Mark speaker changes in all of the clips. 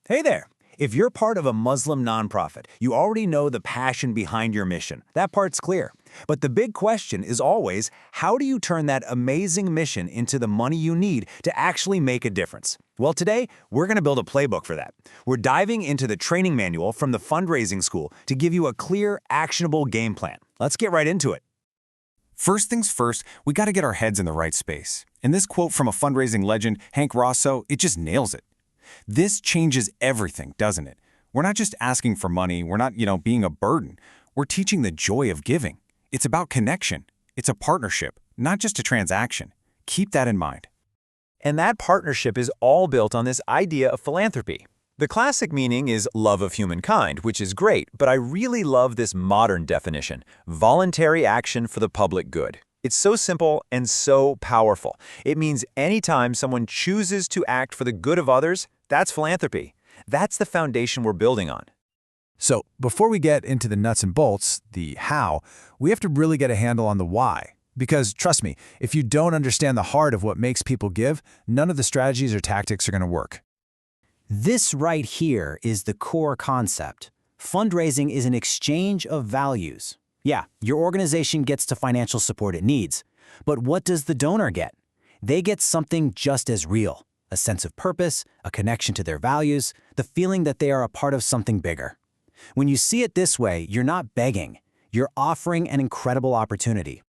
Speaker 1: Hey there! If you're part of a Muslim nonprofit, you already know the passion behind your mission. That part's clear. But the big question is always, how do you turn that amazing mission into the money you need to actually make a difference? Well, today, we're going to build a playbook for that. We're diving into the training manual from the fundraising school to give you a clear, actionable game plan. Let's get right into it.
Speaker 2: First things first, we got to get our heads in the right space. And this quote from a fundraising legend, Hank Rosso, it just nails it. This changes everything, doesn't it? We're not just asking for money, we're not, being a burden. We're teaching the joy of giving. It's about connection. It's a partnership, not just a transaction. Keep that in mind.
Speaker 1: And that partnership is all built on this idea of philanthropy. The classic meaning is love of humankind, which is great, but I really love this modern definition, voluntary action for the public good. It's so simple and so powerful. It means anytime someone chooses to act for the good of others, that's philanthropy. That's the foundation we're building on.
Speaker 3: So before we get into the nuts and bolts, the how, we have to really get a handle on the why. Because trust me, if you don't understand the heart of what makes people give, none of the strategies or tactics are going to work.
Speaker 4: This right here is the core concept. Fundraising is an exchange of values. Yeah, your organization gets the financial support it needs. But what does the donor get? They get something just as real, a sense of purpose, a connection to their values, the feeling that they are a part of something bigger. When you see it this way, you're not begging. You're offering an incredible opportunity.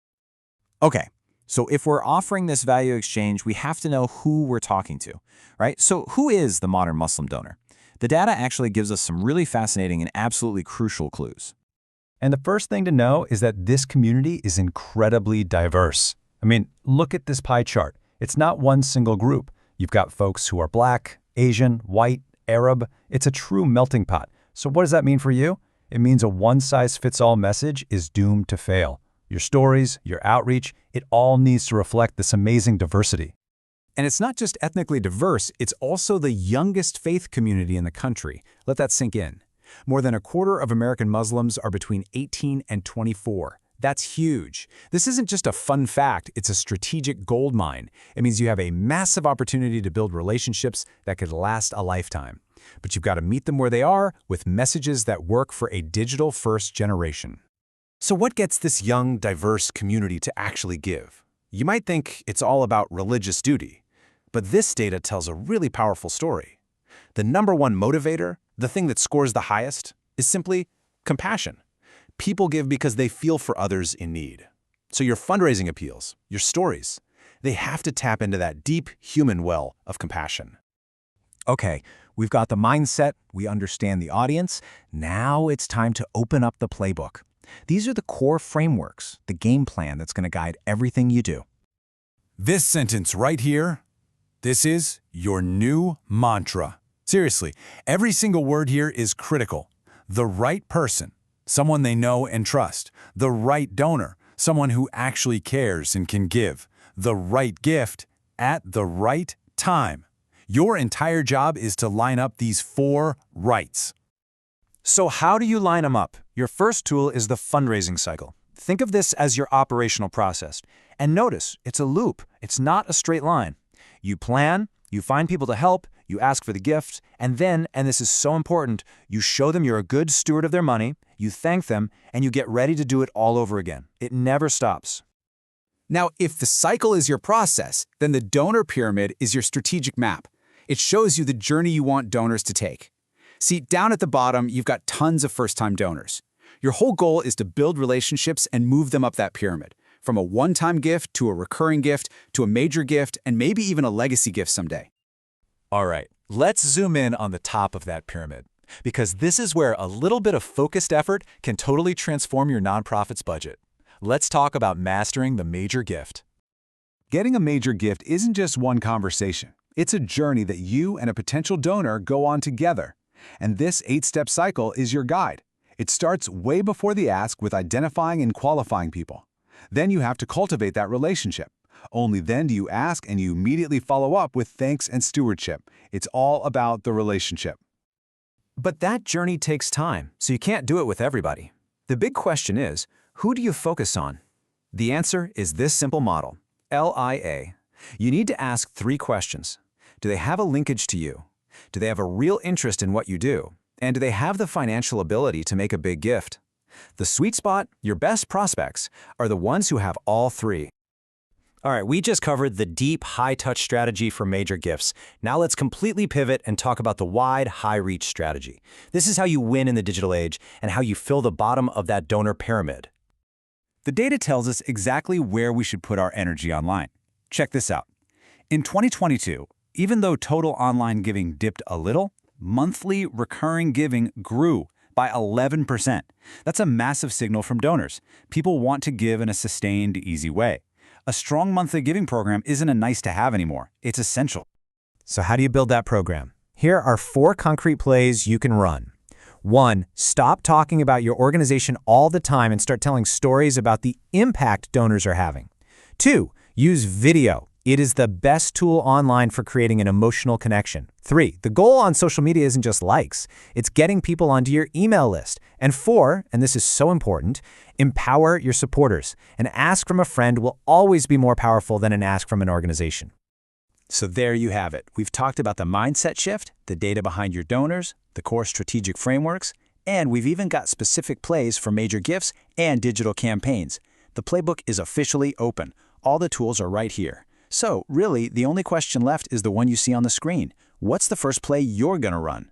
Speaker 2: Okay, so if we're offering this value exchange, we have to know who we're talking to, right? So who is the modern Muslim donor? The data actually gives us some really fascinating and absolutely crucial clues.
Speaker 3: And the first thing to know is that this community is incredibly diverse. I mean, look at this pie chart. It's not one single group. You've got folks who are Black, Asian, white, Arab. It's a true melting pot. So what does that mean for you? It means a one-size-fits-all message is doomed to fail. Your stories, your outreach, it all needs to reflect this amazing diversity.
Speaker 5: And it's not just ethnically diverse, it's also the youngest faith community in the country. Let that sink in. More than a quarter of American Muslims are between 18 and 24. That's huge. This isn't just a fun fact, it's a strategic gold mine. It means you have a massive opportunity to build relationships that could last a lifetime. But you've got to meet them where they are with messages that work for a digital-first generation.
Speaker 6: So what gets this young, diverse community to actually give? You might think it's all about religious duty, but this data tells a really powerful story. The number one motivator, the thing that scores the highest, is simply compassion. People give because they feel for others in need. So your fundraising appeals, your stories, they have to tap into that deep human well of compassion.
Speaker 2: Okay, we've got the mindset, we understand the audience. Now it's time to open up the playbook. These are the core frameworks, the game plan that's going to guide everything you do.
Speaker 6: This sentence right here, this is your new mantra. Seriously, every single word here is critical. The right person, someone they know and trust. The right donor, someone who actually cares and can give. The right gift at the right time. Your entire job is to line up these 4 rights.
Speaker 5: So how do you line them up? Your first tool is the fundraising cycle. Think of this as your operational process. And notice, it's a loop. It's not a straight line. You plan, you find people to help, you ask for the gift, and then, and this is so important, you show them you're a good steward of their money, you thank them, and you get ready to do it all over again. It never stops.
Speaker 7: Now, if the cycle is your process, then the donor pyramid is your strategic map. It shows you the journey you want donors to take. See, down at the bottom, you've got tons of first-time donors. Your whole goal is to build relationships and move them up that pyramid, from a one-time gift to a recurring gift to a major gift and maybe even a legacy gift someday.
Speaker 5: All right, let's zoom in on the top of that pyramid, because this is where a little bit of focused effort can totally transform your nonprofit's budget. Let's talk about mastering the major gift.
Speaker 8: Getting a major gift isn't just one conversation. It's a journey that you and a potential donor go on together. And this 8-step cycle is your guide. It starts way before the ask with identifying and qualifying people. Then you have to cultivate that relationship. Only then do you ask and you immediately follow up with thanks and stewardship. It's all about the relationship.
Speaker 5: But that journey takes time, so you can't do it with everybody. The big question is, who do you focus on? The answer is this simple model, LIA. You need to ask 3 questions. Do they have a linkage to you? Do they have a real interest in what you do? And do they have the financial ability to make a big gift? The sweet spot, your best prospects, are the ones who have all three.
Speaker 3: All right, we just covered the deep, high-touch strategy for major gifts. Now let's completely pivot and talk about the wide, high-reach strategy. This is how you win in the digital age and how you fill the bottom of that donor pyramid.
Speaker 5: The data tells us exactly where we should put our energy online. Check this out. In 2022, even though total online giving dipped a little, monthly recurring giving grew by 11%. That's a massive signal from donors. People want to give in a sustained, easy way. A strong monthly giving program isn't a nice-to-have anymore. It's essential.
Speaker 3: So how do you build that program? Here are 4 concrete plays you can run. 1. Stop talking about your organization all the time and start telling stories about the impact donors are having. 2. Use video. It is the best tool online for creating an emotional connection. 3. The goal on social media isn't just likes. It's getting people onto your email list. And 4, and this is so important, empower your supporters. An ask from a friend will always be more powerful than an ask from an organization.
Speaker 5: So there you have it. We've talked about the mindset shift, the data behind your donors, the core strategic frameworks, and we've even got specific plays for major gifts and digital campaigns. The playbook is officially open. All the tools are right here. So, really, the only question left is the one you see on the screen. What's the first play you're going to run?